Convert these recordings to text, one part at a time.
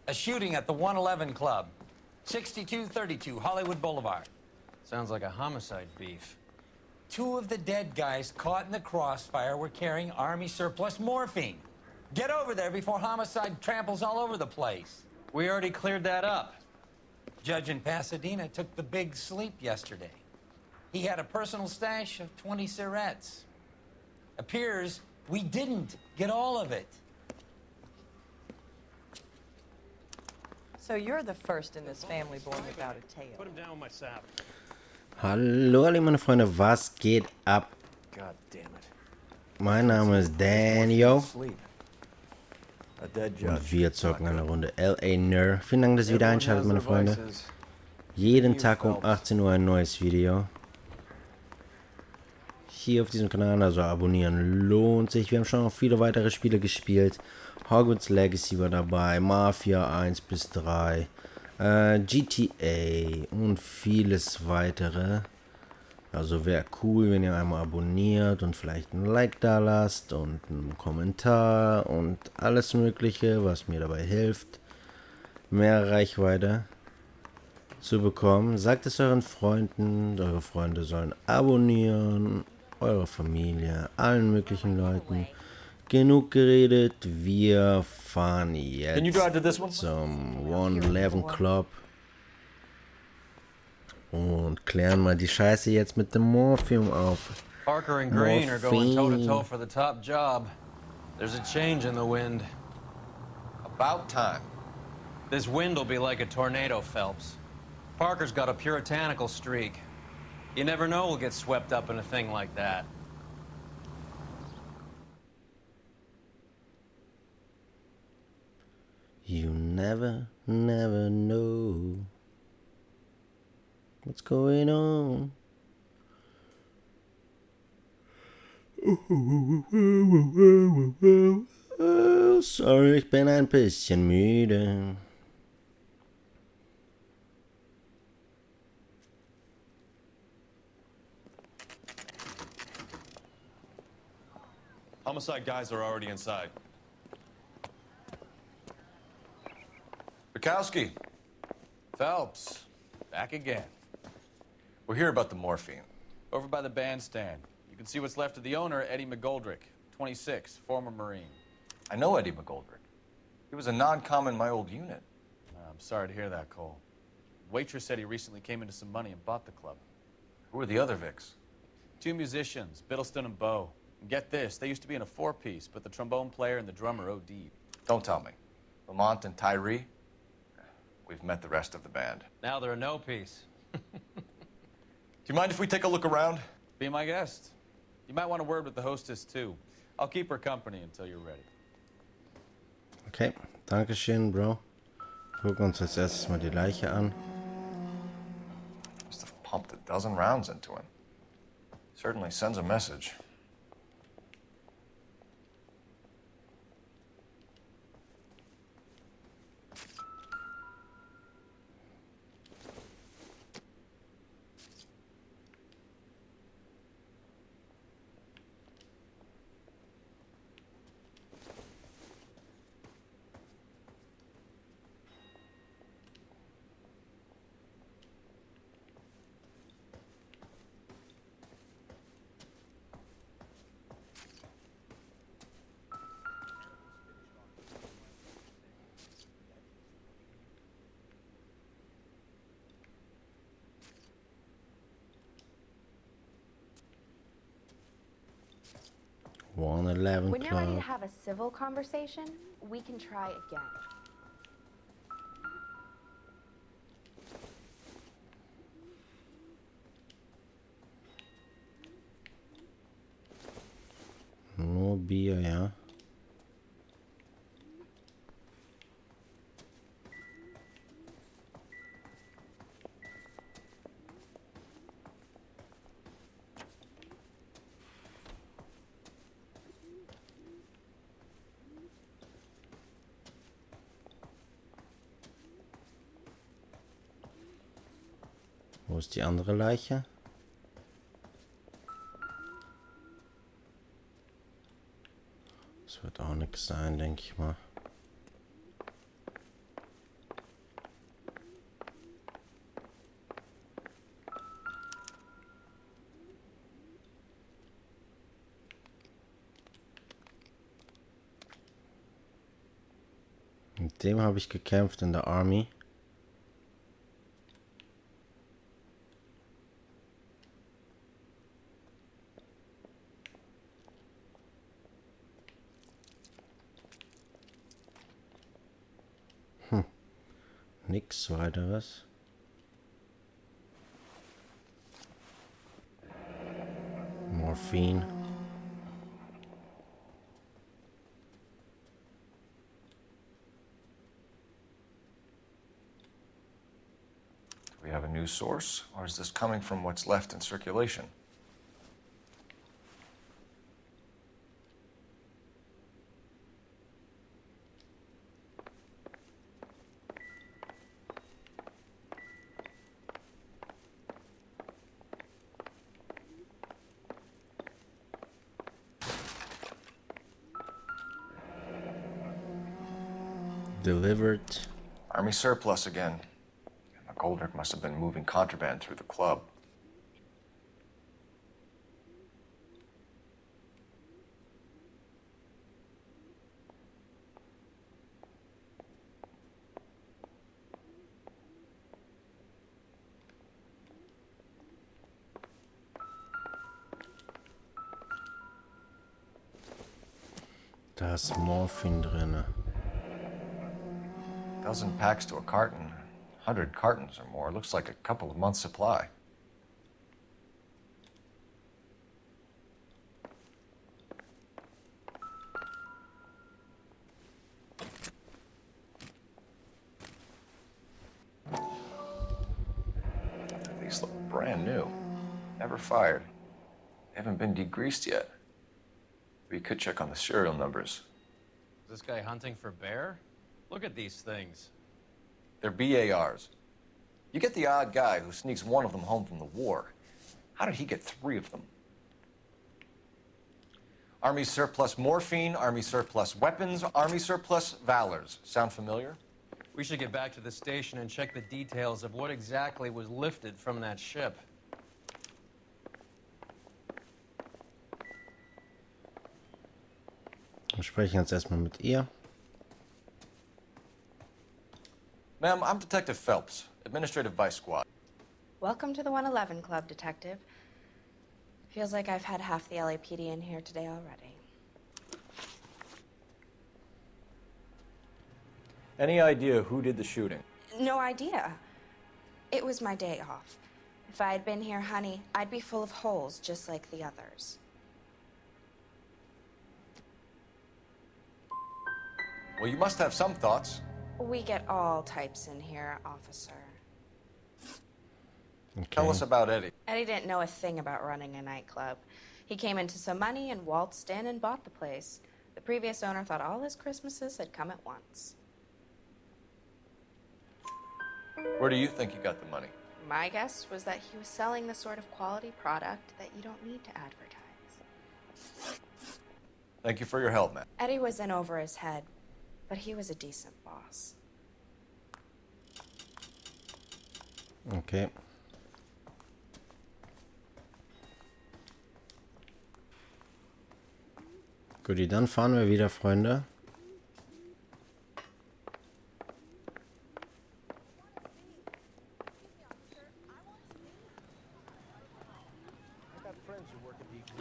A shooting at the 111 Club, 6232 Hollywood Boulevard. Sounds like a homicide beef. 2 of the dead guys caught in the crossfire were carrying Army surplus morphine. Get over there before homicide tramples all over the place. We already cleared that up. Judge in Pasadena took the big sleep yesterday. He had a personal stash of 20 cigarettes. Appears we didn't get all of it. So you're the first in this family born without a tail. Put him down with my sap. Hallo alle meine Freunde, was geht ab? God damn it. Mein Name ist Daniel A dead und judge. wir zocken eine Runde LA Noire. Vielen Dank, dass ihr wieder einschaltet, meine Freunde. Jeden Tag um 18 Uhr ein neues Video. Hier auf diesem Kanal, also abonnieren lohnt sich. Wir haben schon noch viele weitere Spiele gespielt. Hogwarts Legacy war dabei, Mafia 1 bis 3, GTA und vieles weitere. Also wäre cool, wenn ihr einmal abonniert und vielleicht ein Like da lasst und einen Kommentar und alles Mögliche, was mir dabei hilft, mehr Reichweite zu bekommen. Sagt es euren Freunden, eure Freunde sollen abonnieren, eure Familie, allen möglichen Leuten. Genug geredet, wir fahren jetzt zum 111 Club und klären mal die Scheiße jetzt mit dem Morphium auf. Parker and Green are going toe-to-toe for the top job. There's a change in the wind. About time. This wind will be like a tornado, Phelps. Parker's got a puritanical streak. You never know we'll get swept up in a thing like that. You never know what's going on. Oh, sorry, ich bin ein bisschen müde. Homicide guys are already inside. Bukowski. Phelps, back again. We're here about the morphine. Over by the bandstand. You can see what's left of the owner, Eddie McGoldrick, 26, former Marine. I know Eddie McGoldrick. He was a non-com in my old unit. I'm sorry to hear that, Cole. Waitress said he recently came into some money and bought the club. Who are the other Vics? 2 musicians, Biddleston and Bowe. And get this, they used to be in a 4-piece, but the trombone player and the drummer OD'd. Don't tell me. Lamont and Tyree? We've met the rest of the band. Now they're a no-piece. Do you mind if we take a look around? Be my guest. You might want a word with the hostess, too. I'll keep her company until you're ready. Okay, Dankeschön, Bro. Gucken uns als erstes mal die Leiche an. Must have pumped a dozen rounds into him. Certainly sends a message. One 11 When you're ready to Club. have a civil conversation, we can try again. Nur Bier, ja. Wo ist die andere Leiche? Das wird auch nichts sein, denke ich mal. dem habe ich gekämpft in der Army. Nix weiteres. Morphine. Do we have a new source, or is this coming from what's left in circulation? Delivered. Army surplus again. McGoldrick must have been moving contraband through the club. Da ist Morphine drin. Dozen packs to a carton. 100 cartons or more. Looks like a couple of months' supply. These look brand new. Never fired. They haven't been degreased yet. We could check on the serial numbers. Is this guy hunting for bear? Look at these things. They're BARs. You get the odd guy who sneaks one of them home from the war. How did he get 3 of them? Army surplus morphine, Army surplus weapons, Army surplus valors. Sound familiar? We should get back to the station and check the details of what exactly was lifted from that ship. Wir sprechen jetzt erstmal mit ihr. Ma'am, I'm Detective Phelps, Administrative Vice Squad. Welcome to the 111 Club, Detective. Feels like I've had half the LAPD in here today already. Any idea who did the shooting? No idea. It was my day off. If I had been here, honey, I'd be full of holes just like the others. Well, you must have some thoughts. We get all types in here, officer. Okay. Tell us about Eddie. Eddie didn't know a thing about running a nightclub. He came into some money and waltzed in and bought the place. The previous owner thought all his Christmases had come at once. Where do you think he got the money? My guess was that he was selling the sort of quality product that you don't need to advertise. Thank you for your help, ma'am. Eddie was in over his head, but he was a decent boss. Okay. Guti, dann fahren wir wieder, Freunde.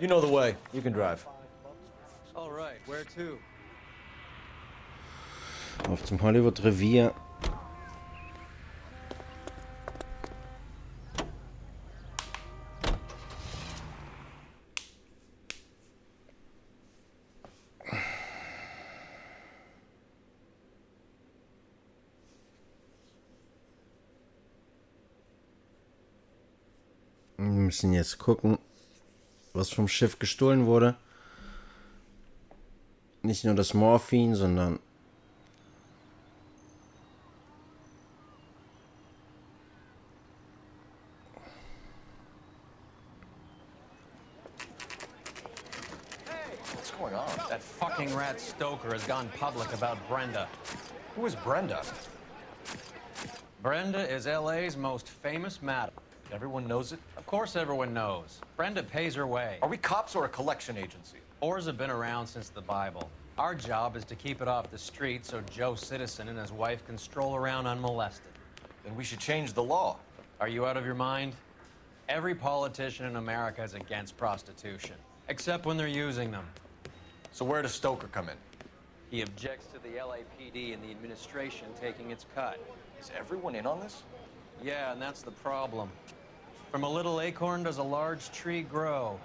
You know the way. You can drive. All right, where to? Auf zum Hollywood-Revier. Wir müssen jetzt gucken, was vom Schiff gestohlen wurde. Nicht nur das Morphin, sondern What's going on? That fucking rat Stoker has gone public about Brenda. Who is Brenda? Brenda is LA's most famous madam. Everyone knows it? Of course everyone knows. Brenda pays her way. Are we cops or a collection agency? Whores have been around since the Bible. Our job is to keep it off the street so Joe Citizen and his wife can stroll around unmolested. Then we should change the law. Are you out of your mind? Every politician in America is against prostitution, except when they're using them. So where does Stoker come in? He objects to the LAPD and the administration taking its cut. Is everyone in on this? Yeah, and that's the problem. From a little acorn does a large tree grow.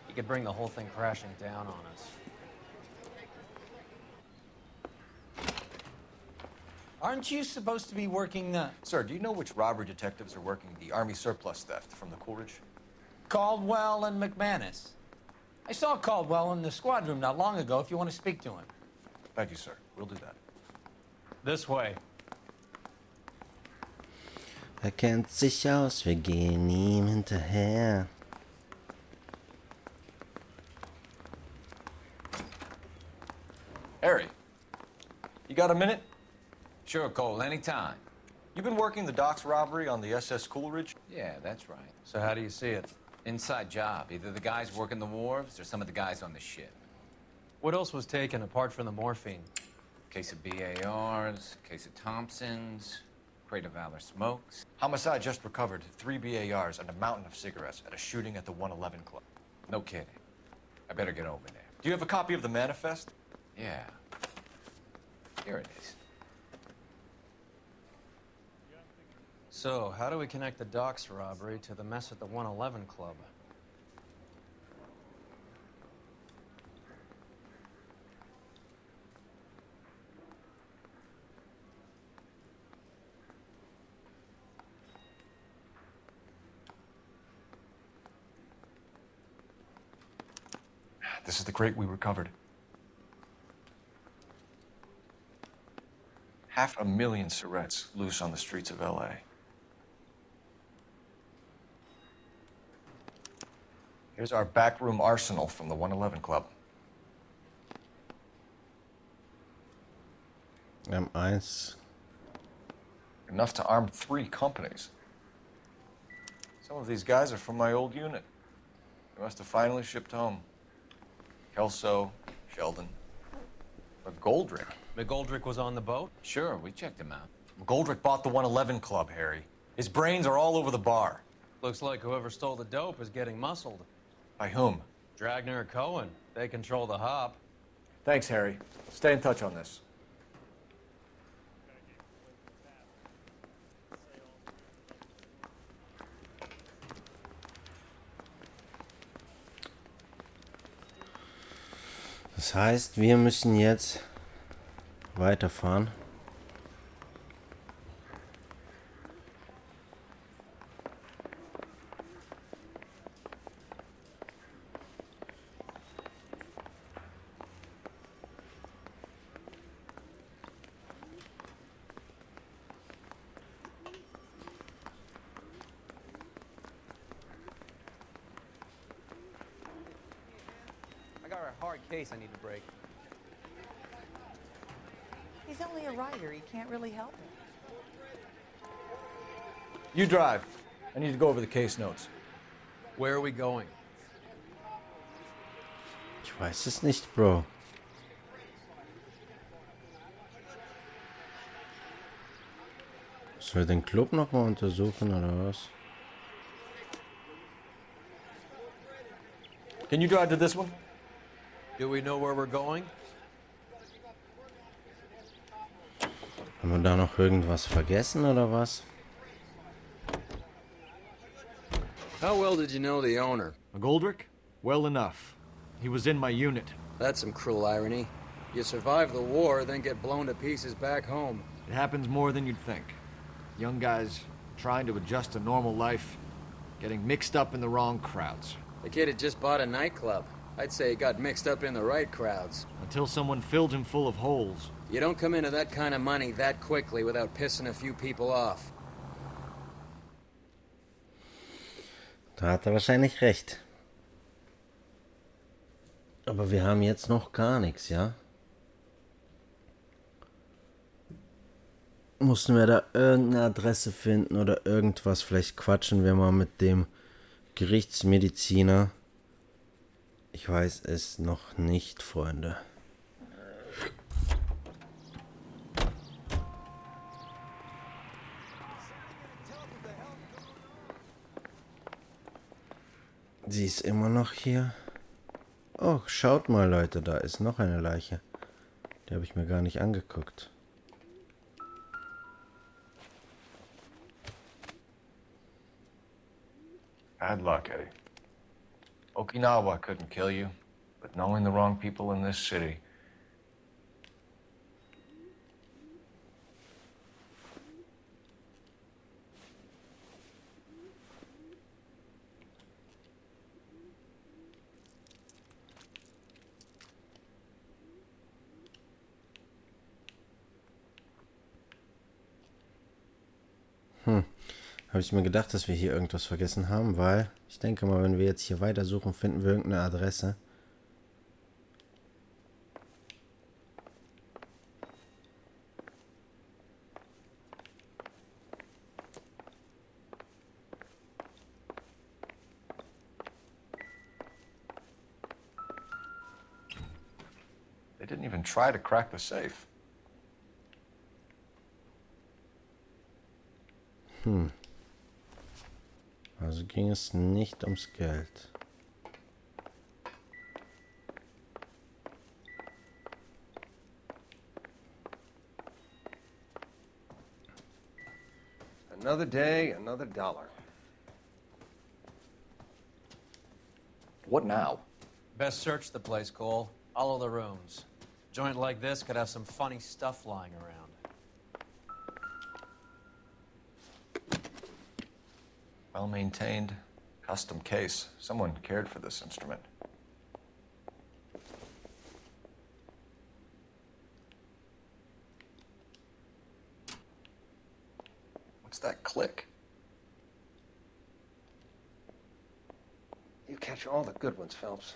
He could bring the whole thing crashing down on us. Aren't you supposed to be working the Sir, do you know which robbery detectives are working the Army surplus theft from the Coolidge? Caldwell and McManus? I saw Caldwell in the squad room not long ago if you want to speak to him. Thank you, sir. We'll do that. This way. Er kennt sich aus, wir gehen ihm hinterher. Harry, you got a minute? Sure, Cole, anytime. You've been working the docks robbery on the SS Coolidge? Yeah, that's right. So how do you see it? Inside job. Either the guys working the wharves or some of the guys on the ship. What else was taken apart from the morphine? Case of BARs, case of Thompsons, crate of Valor smokes. Homicide just recovered 3 BARs and a mountain of cigarettes at a shooting at the 111 Club. No kidding. I better get over there. Do you have a copy of the manifest? Yeah. Here it is. So, how do we connect the docks robbery to the mess at the 111 Club? This is the crate we recovered. 500,000 cigarettes loose on the streets of LA. Here's our backroom arsenal from the 111 Club. M1. Enough to arm 3 companies. Some of these guys are from my old unit. They must have finally shipped home. Kelso, Sheldon. But Goldrick. McGoldrick was on the boat? Sure, we checked him out. Goldrick bought the 111 Club, Harry. His brains are all over the bar. Looks like whoever stole the dope is getting muscled. By whom? Dragner or Cohen. They control the hop. Thanks, Harry. Stay in touch on this. Das heißt, wir müssen jetzt weiterfahren. I got a hard case I need to break. He's only a writer. He can't really help it. You drive. I need to go over the case notes. Where are we going? Ich weiß es nicht, Bro. Soll ich den Club nochmal untersuchen oder was? Can you drive to this one? Do we know where we're going? Haben wir da noch irgendwas vergessen oder was? How well did you know the owner? Goldrick? Well enough. He was in my unit. That's some cruel irony. You survive the war, then get blown to pieces back home. It happens more than you'd think. Young guys trying to adjust to normal life, getting mixed up in the wrong crowds. The kid had just bought a nightclub. I'd say he got mixed up in the right crowds. Until someone filled him full of holes. You don't come into that kind of money that quickly without pissing a few people off. Da hat er wahrscheinlich recht. Aber wir haben jetzt noch gar nichts, ja? Mussten wir da irgendeine Adresse finden oder irgendwas? Vielleicht quatschen wir mal mit dem Gerichtsmediziner. Ich weiß es noch nicht, Freunde. Sie ist immer noch hier. Oh, schaut mal, Leute, da ist noch eine Leiche. Die habe ich mir gar nicht angeguckt. Bad luck, Eddie. Okinawa couldn't kill you, but knowing the wrong people in this city. Habe ich mir gedacht, dass wir hier irgendwas vergessen haben, weil ich denke mal, wenn wir jetzt hier weitersuchen, finden wir irgendeine Adresse. They didn't even try to crack the safe. Also ging es nicht ums Geld. Another day, another dollar. What now? Best search the place, Cole. All of the rooms. Joint like this could have some funny stuff lying around. Well-maintained, custom case. Someone cared for this instrument. What's that click? You catch all the good ones, Phelps.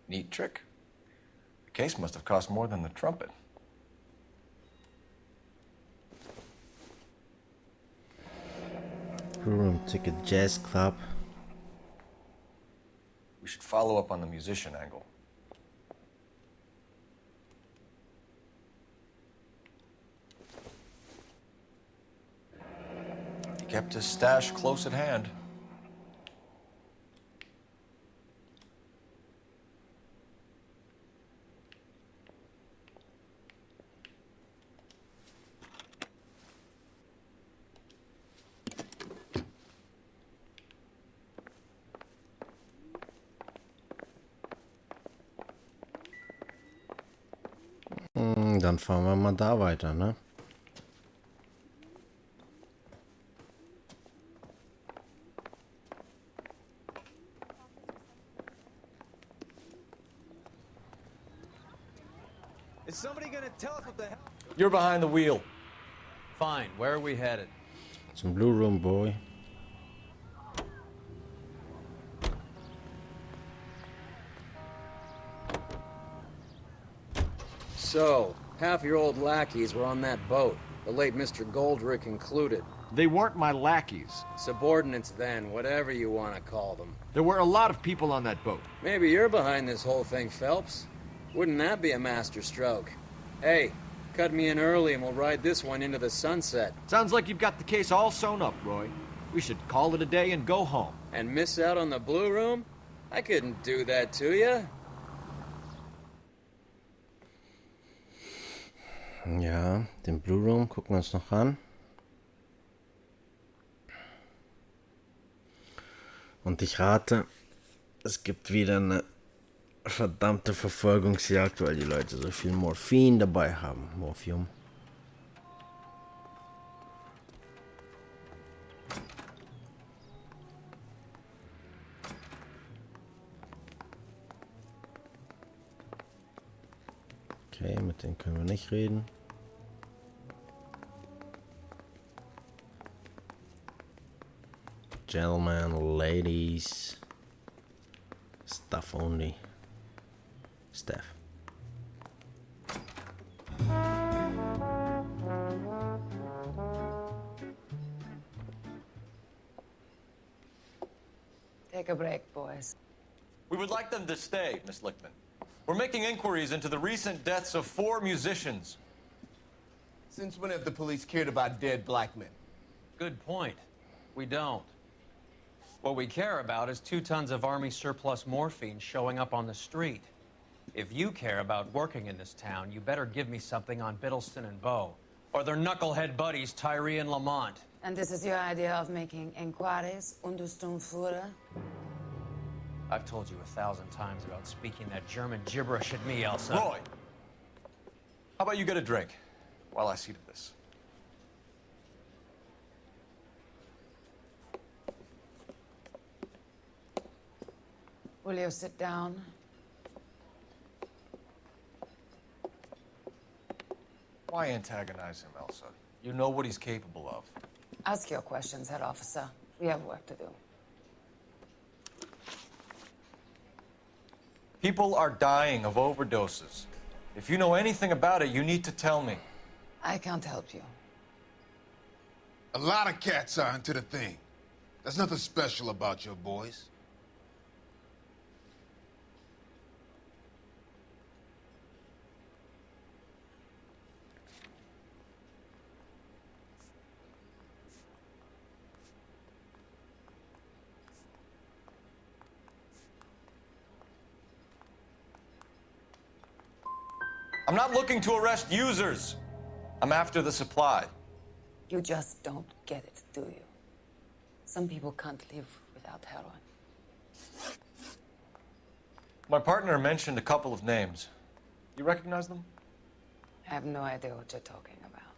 Neat trick. The case must have cost more than the trumpet. Blue Room Ticket Jazz Club. We should follow up on the musician angle. He kept his stash close at hand. Dann fahren wir mal da weiter, ne? Is somebody gonna tell us what the hell? You're behind the wheel. Fine, where are we headed? Zum Blue Room, Boy. So, half your old lackeys were on that boat, the late Mr. Goldrick included. They weren't my lackeys. Subordinates then, whatever you want to call them. There were a lot of people on that boat. Maybe you're behind this whole thing, Phelps. Wouldn't that be a master stroke? Hey, cut me in early and we'll ride this one into the sunset. Sounds like you've got the case all sewn up, Roy. We should call it a day and go home. And miss out on the Blue Room? I couldn't do that to you. Ja, den Blue Room gucken wir uns noch an. Und ich rate, es gibt wieder eine verdammte Verfolgungsjagd, weil die Leute so viel Morphin dabei haben. Morphium. Okay, mit denen können wir nicht reden. Gentlemen, ladies, stuff only. Staff. Take a break, boys. We would like them to stay, Miss Lickman. We're making inquiries into the recent deaths of 4 musicians. Since when have the police cared about dead black men? Good point. We don't. What we care about is 2 tons of Army surplus morphine showing up on the street. If you care about working in this town, you better give me something on Biddleston and Bow, or their knucklehead buddies Tyree and Lamont. And this is your idea of making inquiries, Untersturmführer? I've told you 1,000 times about speaking that German gibberish at me, Elsa. Roy! How about you get a drink while I see to this? Will you sit down? Why antagonize him, Elsa? You know what he's capable of. Ask your questions, Head Officer. We have work to do. People are dying of overdoses. If you know anything about it, you need to tell me. I can't help you. A lot of cats are into the thing. There's nothing special about your boys. I'm not looking to arrest users. I'm after the supply. You just don't get it, do you? Some people can't live without heroin. My partner mentioned a couple of names. You recognize them? I have no idea what you're talking about.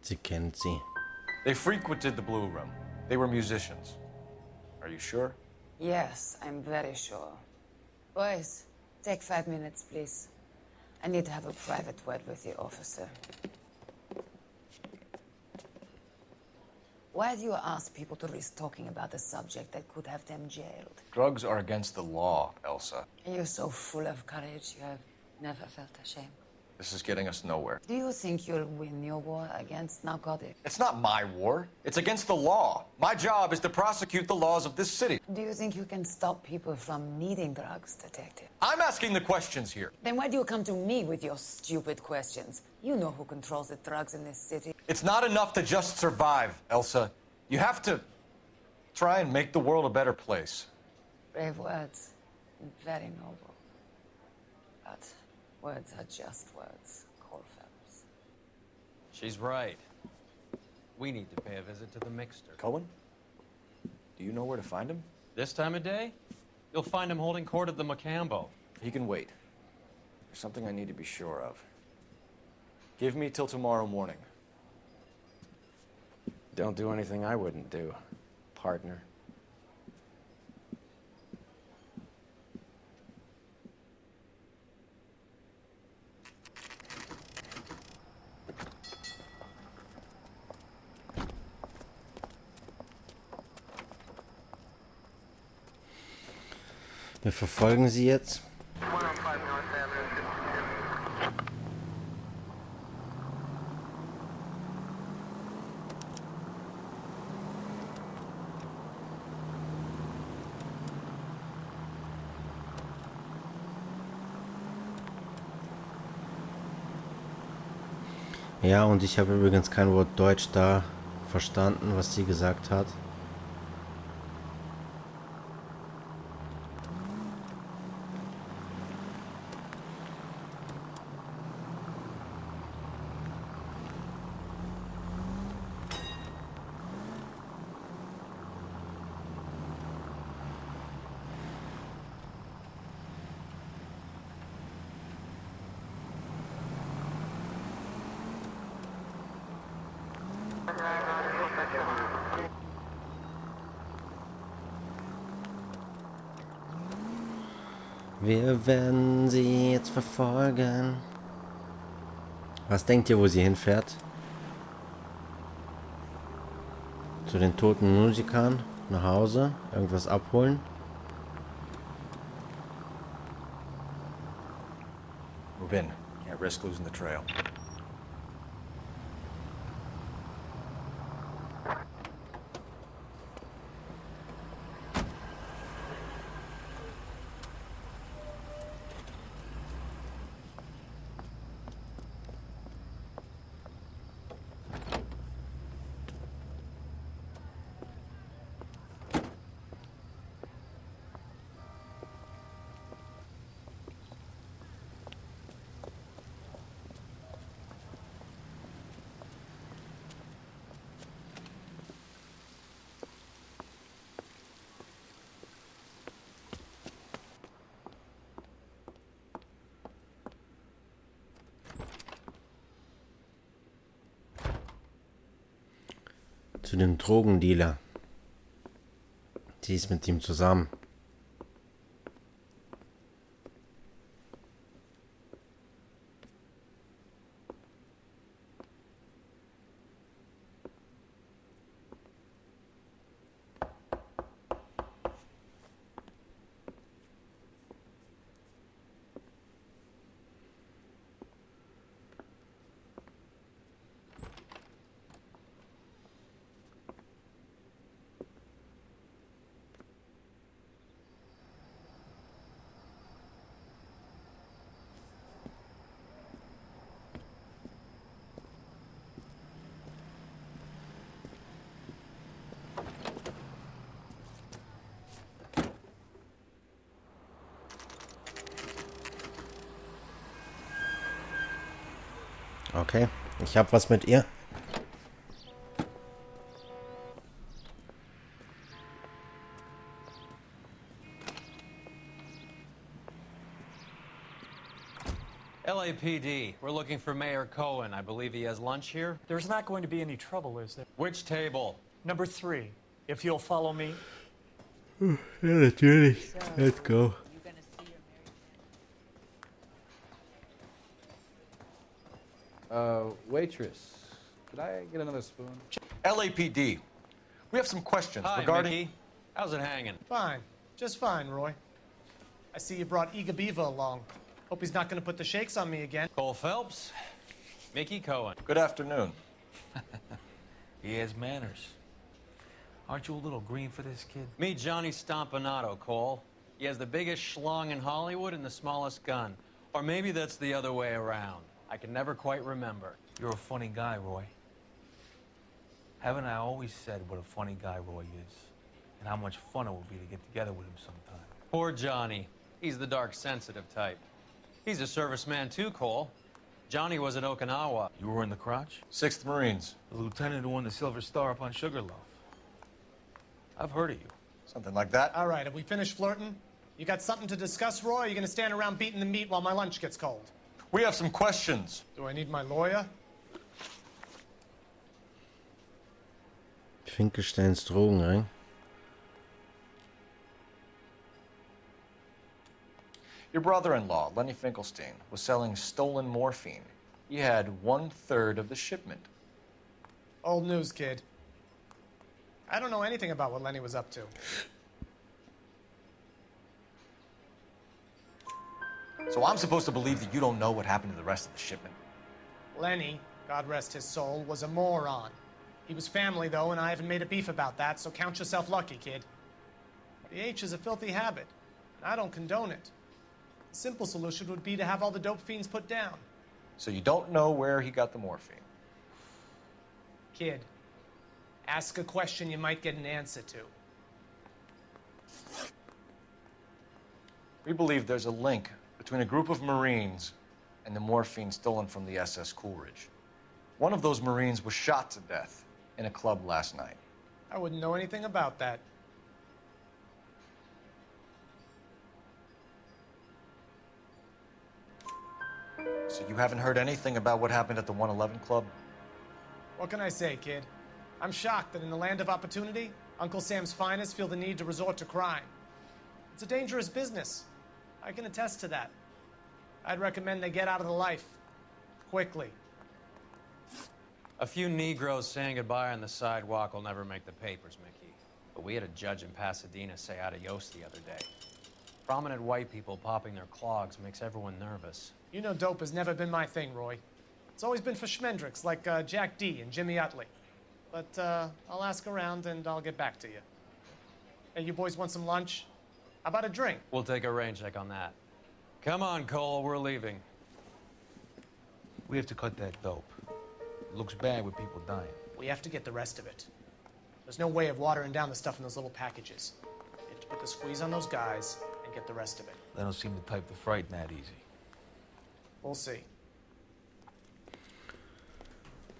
Sie kennt sie. They frequented the Blue Room. They were musicians. Are you sure? Yes, I'm very sure. Boys, take 5 minutes, please. I need to have a private word with the officer. Why do you ask people to risk talking about a subject that could have them jailed? Drugs are against the law, Elsa. You're so full of courage, you have never felt ashamed. This is getting us nowhere. Do you think you'll win your war against narcotics? It's not my war. It's against the law. My job is to prosecute the laws of this city. Do you think you can stop people from needing drugs, Detective? I'm asking the questions here. Then why do you come to me with your stupid questions? You know who controls the drugs in this city. It's not enough to just survive, Elsa. You have to try and make the world a better place. Brave words. Very noble. But words are just words, Cole Phelps. She's right. We need to pay a visit to the Mixter. Cohen? Do you know where to find him? This time of day? You'll find him holding court at the Macambo. He can wait. There's something I need to be sure of. Give me till tomorrow morning. Don't do anything I wouldn't do, partner. Wir verfolgen sie jetzt. Ja, und ich habe übrigens kein Wort Deutsch da verstanden, was sie gesagt hat. Wir werden sie jetzt verfolgen. Was denkt ihr, wo sie hinfährt? Zu den toten Musikern? Nach Hause? Irgendwas abholen? Move in. Can't risk losing the trail. zu dem Drogendealer. Die ist mit ihm zusammen. Okay, ich hab was mit ihr. LAPD, we're looking for Mayor Cohen. I believe he has lunch here. There's not going to be any trouble, is there? Which table? Number 3. If you'll follow me. Ja, natürlich. Let's go. Waitress, could I get another spoon? LAPD. We have some questions Hi, regarding... Mickey. How's it hanging? Fine. Just fine, Roy. I see you brought Iga Beaver along. Hope he's not going to put the shakes on me again. Cole Phelps, Mickey Cohen. Good afternoon. He has manners. Aren't you a little green for this kid? Meet Johnny Stompanato, Cole. He has the biggest schlong in Hollywood and the smallest gun. Or maybe that's the other way around. I can never quite remember. You're a funny guy, Roy. Haven't I always said what a funny guy Roy is? And how much fun it would be to get together with him sometime. Poor Johnny. He's the dark, sensitive type. He's a serviceman too, Cole. Johnny was in Okinawa. You were in the crotch? 6th Marines. The lieutenant who won the Silver Star up on Sugarloaf. I've heard of you. Something like that. All right, have we finished flirting? You got something to discuss, Roy? Or are you going to stand around beating the meat while my lunch gets cold? We have some questions. Do I need my lawyer? Finkelsteins Drogenring. Your brother-in-law, Lenny Finkelstein, was selling stolen morphine. He had 1/3 of the shipment. Old news, kid. I don't know anything about what Lenny was up to. So I'm supposed to believe that you don't know what happened to the rest of the shipment? Lenny, God rest his soul, was a moron. He was family, though, and I haven't made a beef about that, so count yourself lucky, kid. The H is a filthy habit, and I don't condone it. The simple solution would be to have all the dope fiends put down. So you don't know where he got the morphine? Kid, ask a question you might get an answer to. We believe there's a link between a group of Marines and the morphine stolen from the SS Coolidge. One of those Marines was shot to death in a club last night. I wouldn't know anything about that. So you haven't heard anything about what happened at the 111 Club? What can I say, kid? I'm shocked that in the land of opportunity, Uncle Sam's finest feel the need to resort to crime. It's a dangerous business. I can attest to that. I'd recommend they get out of the life. Quickly. A few Negroes saying goodbye on the sidewalk will never make the papers, Mickey. But we had a judge in Pasadena say adios the other day. Prominent white people popping their clogs makes everyone nervous. You know dope has never been my thing, Roy. It's always been for schmendricks like Jack D. and Jimmy Utley. But I'll ask around and I'll get back to you. Hey, you boys want some lunch? How about a drink? We'll take a rain check on that. Come on, Cole, we're leaving. We have to cut that dope. It looks bad with people dying. We have to get the rest of it. There's no way of watering down the stuff in those little packages. You have to put the squeeze on those guys and get the rest of it. They don't seem the type to frighten that easy. We'll see.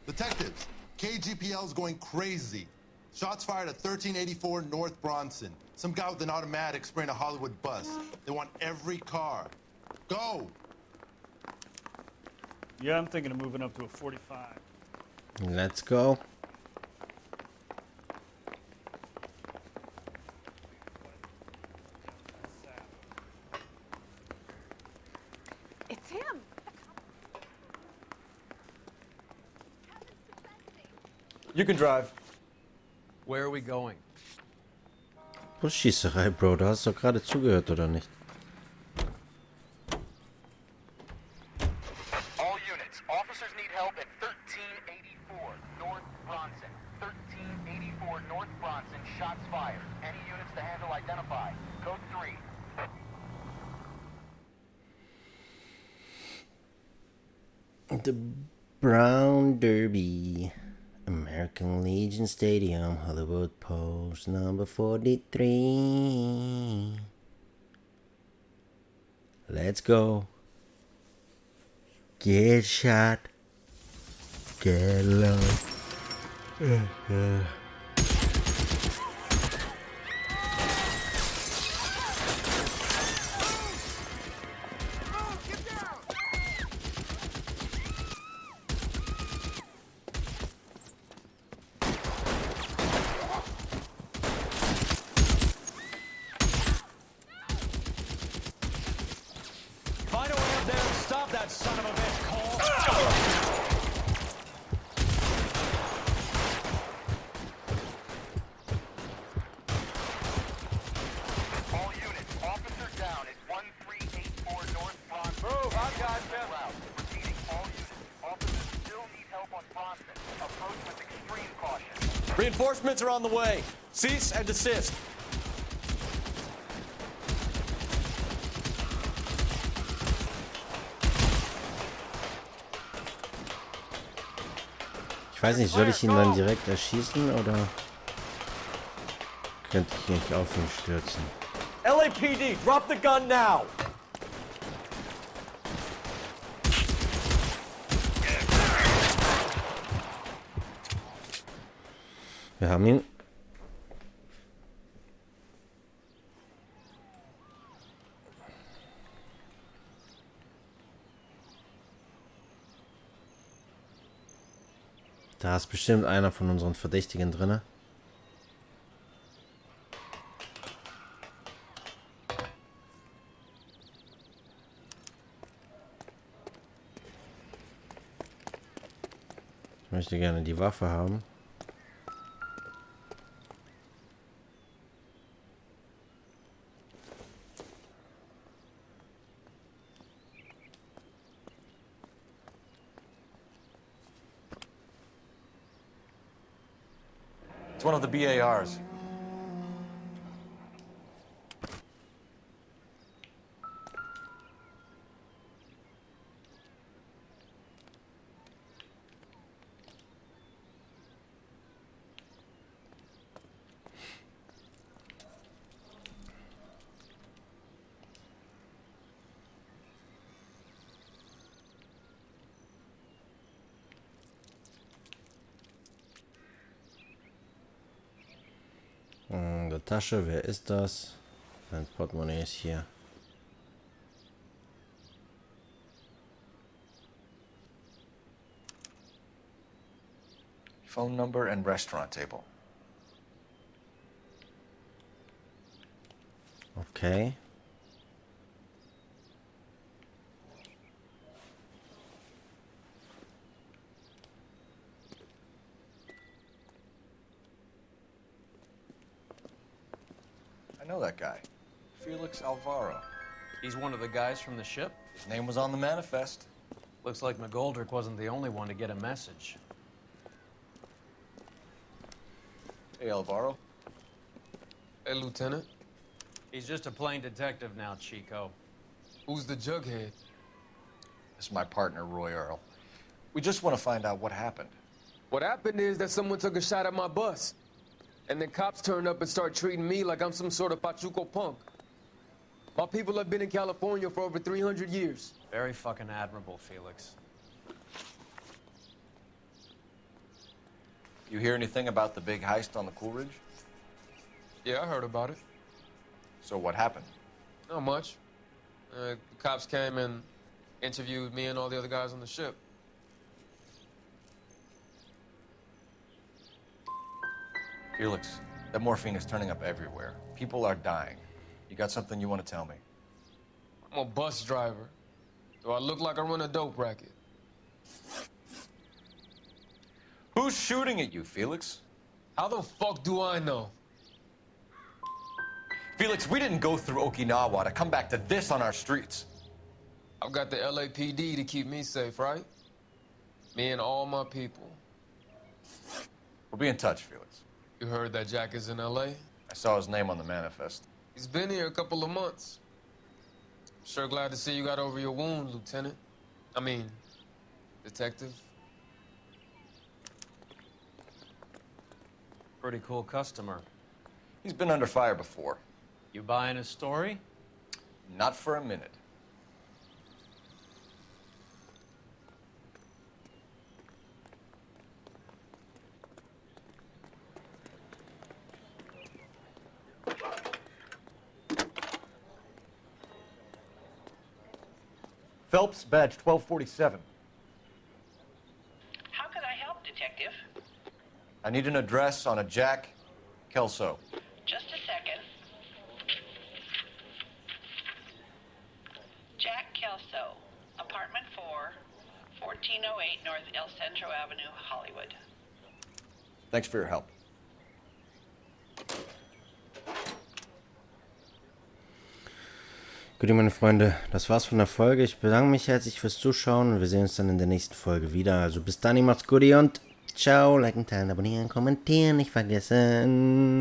Detectives, KGPL's going crazy. Shots fired at 1384 North Bronson. Some guy with an automatic spraying a Hollywood bus. They want every car. Go! Yeah, I'm thinking of moving up to a 45. Let's go. him. You can drive. Where are we going? Busschießerei, Bro. Du hast doch gerade zugehört, oder nicht? All units, officers need help at 1384 North Bronson. 1384 North Bronson, shots fired. Any units to handle identify. Code 3. The Brown Derby. American Legion Stadium, Hollywood Post, number 43. Let's go. Get shot. Get low. Find a way up there and stop that son of a bitch, Cole. All units, officer down at 1384 North Bronson. Move, I've got you. Repeating, all units, officers still need help on Bronson. Approach with extreme caution. Reinforcements are on the way. Cease and desist. Ich weiß nicht, soll ich ihn dann direkt erschießen oder könnte ich nicht auf ihn stürzen? LAPD, drop the gun now. Wir haben ihn. Da ist bestimmt einer von unseren Verdächtigen drin. Ich möchte gerne die Waffe haben. It's one of the BARs. Der Tasche, wer ist das? Mein Portemonnaie ist hier. Phone number and restaurant table. Okay. I know that guy. Felix Alvaro. He's one of the guys from the ship? His name was on the manifest. Looks like McGoldrick wasn't the only one to get a message. Hey, Alvaro. Hey, Lieutenant. He's just a plain detective now, Chico. Who's the jughead? This is my partner, Roy Earl. We just want to find out what happened. What happened is that someone took a shot at my bus. And then cops turned up and started treating me like I'm some sort of Pachuco punk. My people have been in California for over 300 years. Very fucking admirable, Felix. You hear anything about the big heist on the Coolridge? Yeah, I heard about it. So what happened? Not much. The cops came and interviewed me and all the other guys on the ship. Felix, that morphine is turning up everywhere. People are dying. You got something you want to tell me? I'm a bus driver. Do I look like I run a dope racket? Who's shooting at you, Felix? How the fuck do I know? Felix, we didn't go through Okinawa to come back to this on our streets. I've got the LAPD to keep me safe, right? Me and all my people. We'll be in touch, Felix. You heard that Jack is in LA? I saw his name on the manifest. He's been here a couple of months. Sure glad to see you got over your wound, Lieutenant. I mean, Detective. Pretty cool customer. He's been under fire before. You buying his story? Not for a minute. Phelps, badge 1247. How can I help, Detective? I need an address on a Jack Kelso. Just a second. Jack Kelso, apartment 4, 1408 North El Centro Avenue, Hollywood. Thanks for your help. Gut, meine Freunde, das war's von der Folge. Ich bedanke mich herzlich fürs Zuschauen und wir sehen uns dann in der nächsten Folge wieder. Also bis dann, macht's gut und ciao. Liken, teilen, abonnieren, kommentieren, nicht vergessen.